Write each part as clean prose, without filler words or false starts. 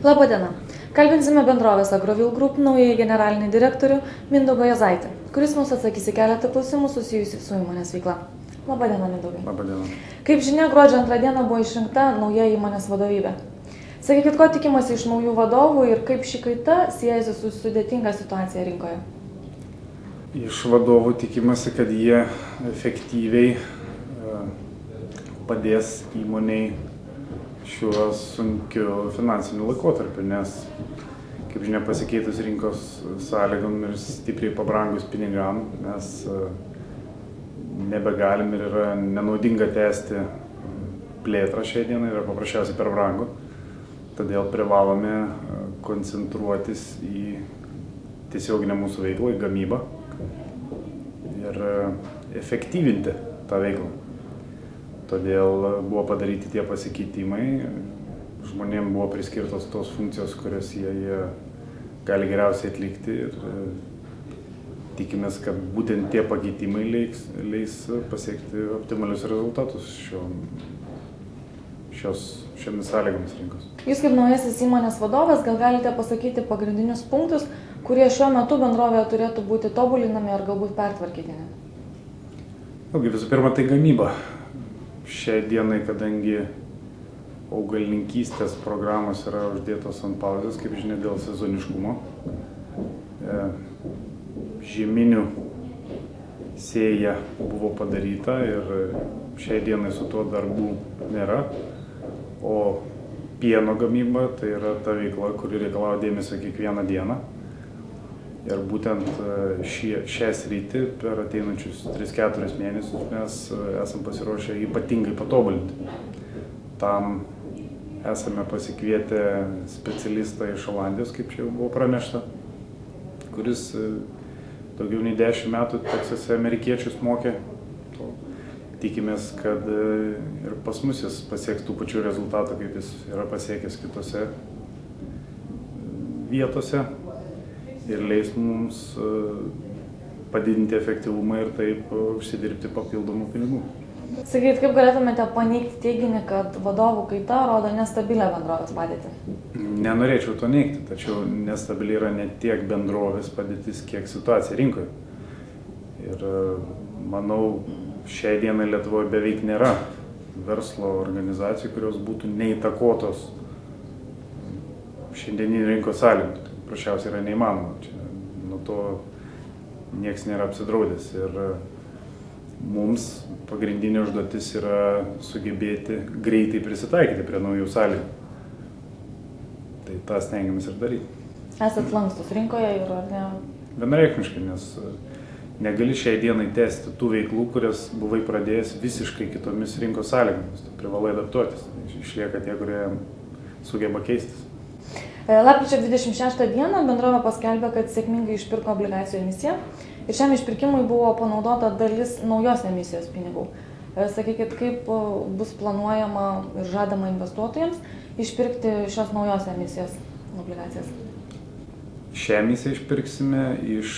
Labadiena. Kalbinsime bendrovės Agrovil Group naująjį generalinį direktorių Mindaugą Juozaitį, kuris mums atsakys į keletą klausimų susijusių su įmonės veikla. Labadiena, Mindaugai. Labadiena. Kaip žinia, gruodžio 2 dieną buvo išrinkta nauja įmonės vadovybė. Sakykit, ko tikimasi iš naujų vadovų ir kaip ši kaita siejasi su sudėtinga situacija rinkoje? Iš vadovų tikimasi, kad jie efektyviai padės įmoniai šiuo sunkiu finansiniu laikotarpiu, nes, kaip žinia, pasikeitus rinkos sąlygom ir stipriai pabrangus pinigam, mes nebegalim ir yra nenaudinga tęsti plėtrą šiai dienai, yra paprasčiausiai per brangu. Todėl privalome koncentruotis į tiesioginę mūsų veiklą, į gamybą ir efektyvinti tą veiklą. Todėl buvo padaryti tie pasikeitimai, žmonėms buvo priskirtos tos funkcijos, kurias jie gali geriausiai atlikti ir tikimės, kad būtent tie pakeitimai leis pasiekti optimalius rezultatus šiomis sąlygomis rinkos. Jūs kaip naujasis įmonės vadovas gal galite pasakyti pagrindinius punktus, kurie šiuo metu bendrovėje turėtų būti tobulinami ar galbūt pertvarkytini? Visų pirma, tai gamyba. Šiai dienai, kadangi augalininkystės programos yra uždėtos ant pauzės, kaip žinia, dėl sezoniškumo, žieminių sėja buvo padaryta ir šiai dienai su tuo darbų nėra, o pieno gamyba tai yra ta veikla, kuri reikalauja dėmesio kiekvieną dieną. Ir būtent šią sritį per ateinančius 3-4 mėnesius mes esam pasiruošę ypatingai patobulinti. Tam esame pasikvietę specialistą iš Olandijos, kaip čia jau buvo pranešta, kuris daugiau nei 10 metų Teksase amerikiečius mokė. Tikimės, kad ir pas mus jis pasieks tų pačių rezultatų, kaip jis yra pasiekęs kitose vietose. Ir leis mums padidinti efektyvumą ir taip užsidirbti papildomų pinigų. Sakykit, kaip galėtumėte paneigti teiginį, kad vadovų kaita rodo nestabilę bendrovės padėtį? Nenorėčiau to neigti, tačiau nestabili yra ne tiek bendrovės padėtis, kiek situacija rinkoje. Ir manau, šiai dienai Lietuvoje beveik nėra verslo organizacijų, kurios būtų neįtakotos šiandieninių rinkos sąlygų. Prašiausiai yra neįmanoma. Nuo to nieks nėra apsidraudęs. Ir mums pagrindinė užduotis yra sugebėti greitai prisitaikyti prie naujų sąlygų. Tai tą stengiamės ir daryti. Esat lankstus rinkoje ir ar ne? Vienareikšmiškai, nes negali šiai dienai tęsti tų veiklų, kurias buvai pradėjęs visiškai kitomis rinkos sąlygomis. Tu privalai adaptuotis. Išlieka tie, kurie sugeba keistis. Lapkričio 26 dieną bendrovė paskelbė, kad sėkmingai išpirko obligacijų emisiją ir šiam išpirkimui buvo panaudota dalis naujos emisijos pinigų. Sakykit, kaip bus planuojama ir žadama investuotojams išpirkti šios naujos emisijos obligacijas? Šią emisiją išpirksime iš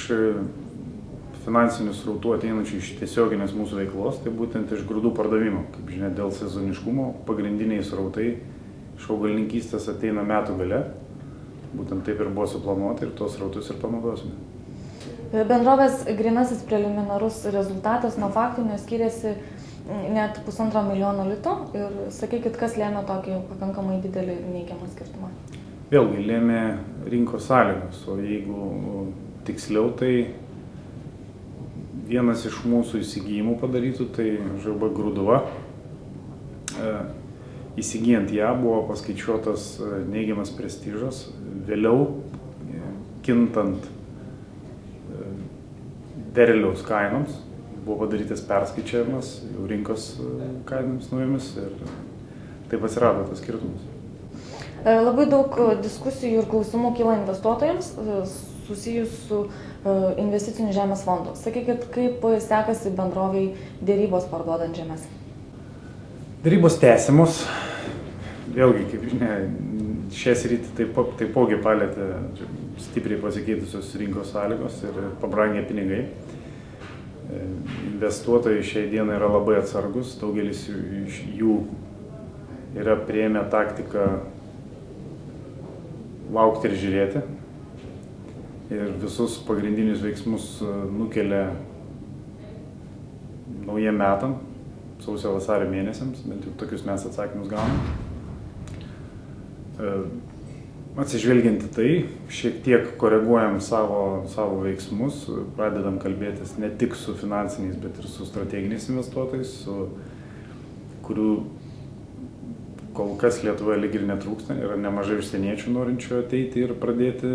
finansinių srautų ateinančių iš tiesioginės mūsų veiklos, tai būtent iš grūdų pardavimo. Kaip žinia, dėl sezoniškumo pagrindiniai srautai iš augalininkystės ateina metų gale. Būtent taip ir buvo suplanuota ir tuos srautus ir panaudosime. Bendrovės grynasis preliminarus rezultatas nuo faktinio skiriasi net 1,5 milijono litų ir sakykit, kas lėmė tokį pakankamai didelį neigiamą skirtumą? Vėlgi lėmė rinkos sąlygos, o jeigu tiksliau, tai vienas iš mūsų įsigijimų padarytų, tai žalba Grūduva. Įsigijant ją buvo paskaičiuotas neigiamas prestižas, vėliau kintant derliaus kainoms buvo padarytas perskaičiavimas jau rinkos kainoms naujomis ir taip atsirado tas skirtumas. Labai daug diskusijų ir klausimų kyla investuotojams susijus su investiciniu žemės fondu. Sakykit, kaip sekasi bendroviai dėrybos parduodant žemės? Dėrybos tęsiamos. Vėlgi, kaip žinia, šią sritį taipogi palėtė stipriai pasikeitusios rinkos sąlygos ir pabrangę pinigai. Investuotojai šiai dienai yra labai atsargus, daugelis iš jų yra priėmę taktiką laukti ir žiūrėti. Ir visus pagrindinius veiksmus nukelia naujiem metam, sausio-vasario mėnesiams, bent jau tokius mes atsakymus gaunam. Atsižvelgiant į tai, šiek tiek koreguojam savo veiksmus, pradedam kalbėtis ne tik su finansiniais, bet ir su strateginiais investuotojais, kurių kol kas Lietuvoje lyg ir netrūksta, yra nemažai užsieniečių norinčių ateiti ir pradėti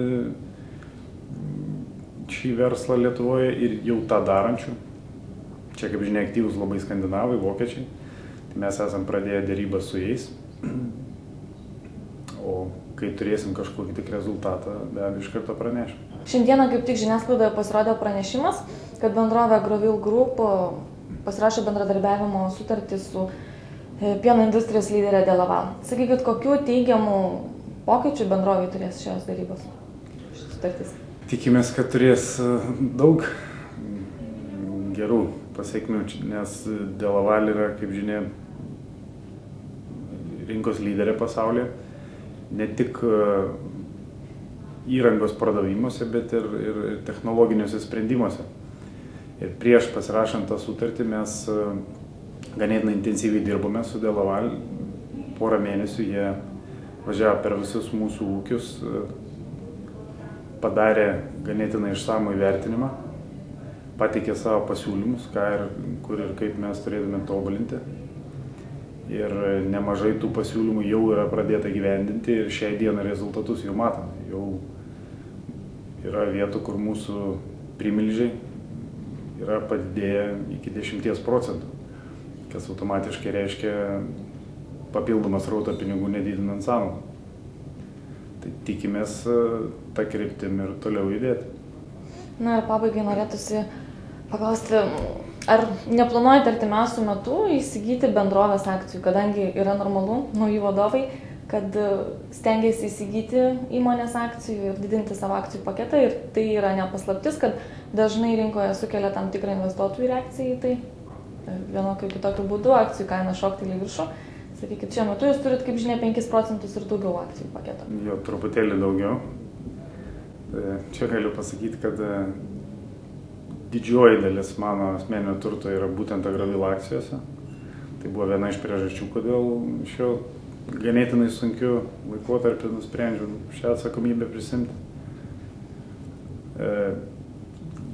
šį verslą Lietuvoje ir jau tą darančių. Čia, kaip žinia, aktyvus labai skandinavai, vokiečiai. Tai mes esam pradėję dėrybą su jais. O kai turėsim kažkokį tik rezultatą, be abejo, iš karto pranešim. Šiandieną kaip tik žiniasklaidoje pasirodė pranešimas, kad bendrovė Agrovil Group pasirašė bendradarbiavimo sutartį su pieno industrijos lyderė Delaval. Sakykit, kokių teigiamų pokyčių bendrovė turės šios darybos? Sutartis. Tikimės, kad turės daug gerų pasiekmių, nes Delaval yra, kaip žinia, rinkos lyderė pasaulyje, ne tik įrangos pardavimuose, bet ir technologiniuose sprendimuose. Ir prieš pasirašant tą sutartį mes ganėtinai intensyviai dirbome su Delaval. Porą mėnesių jie važiavo per visus mūsų ūkius, padarė ganėtinai išsamų įvertinimą, pateikė savo pasiūlymus, ką ir kur ir kaip mes turėtume tobulinti. Ir nemažai tų pasiūlymų jau yra pradėta gyvendinti ir šiai dieną rezultatus jau matome. Jau yra vietų, kur mūsų primilžiai yra padidėję iki 10%, kas automatiškai reiškia papildomas srautą pinigų nedidinant sąnaudų. Tai tikimės tą kryptim ir toliau judėti. Na ir pabaigai norėtųsi paklausti, ar neplanuojate artimiausiu metu įsigyti bendrovės akcijų, kadangi yra normalu, nauji vadovai, kad stengiasi įsigyti įmonės akcijų ir didinti savo akcijų paketą ir tai yra nepaslaptis, kad dažnai rinkoje sukelia tam tikrą investuotojų reakciją į tai. Vienokiu kitokiu būdu akcijų kaina šokteli į viršų. Sakykit, šiuo metu jūs turit, kaip žinia, 5% ir daugiau akcijų paketo. Jo, truputėlį daugiau. Čia galiu pasakyti, kad didžioji dalis mano asmeninio turto yra būtent Agrovil akcijose. Tai buvo viena iš priežasčių, kodėl šio ganėtinai sunkiu laikotarpiu nusprendžiau šią atsakomybę prisimti.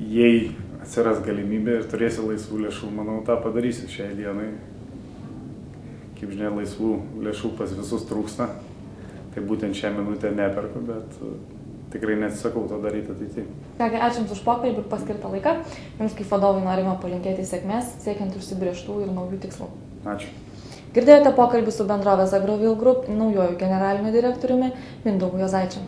Jei atsiras galimybė ir turėsi laisvų lėšų, manau, tą padarysi šiai dienai. Kaip žinia, laisvų lėšų pas visus trūksta. Tai būtent šią minutę neperku, bet tikrai neatsisakau to daryti ateityje. Kągi, ačiū Jums už pokalbį ir paskirtą laiką. Jums kaip vadovui norime palinkėti sėkmės, siekiant užsibrėžtų ir naujų tikslų. Ačiū. Girdėjote pokalbį su bendrovės Agrovil Group naujuoju generaliniu direktoriumi Mindaugu Juozaičiu.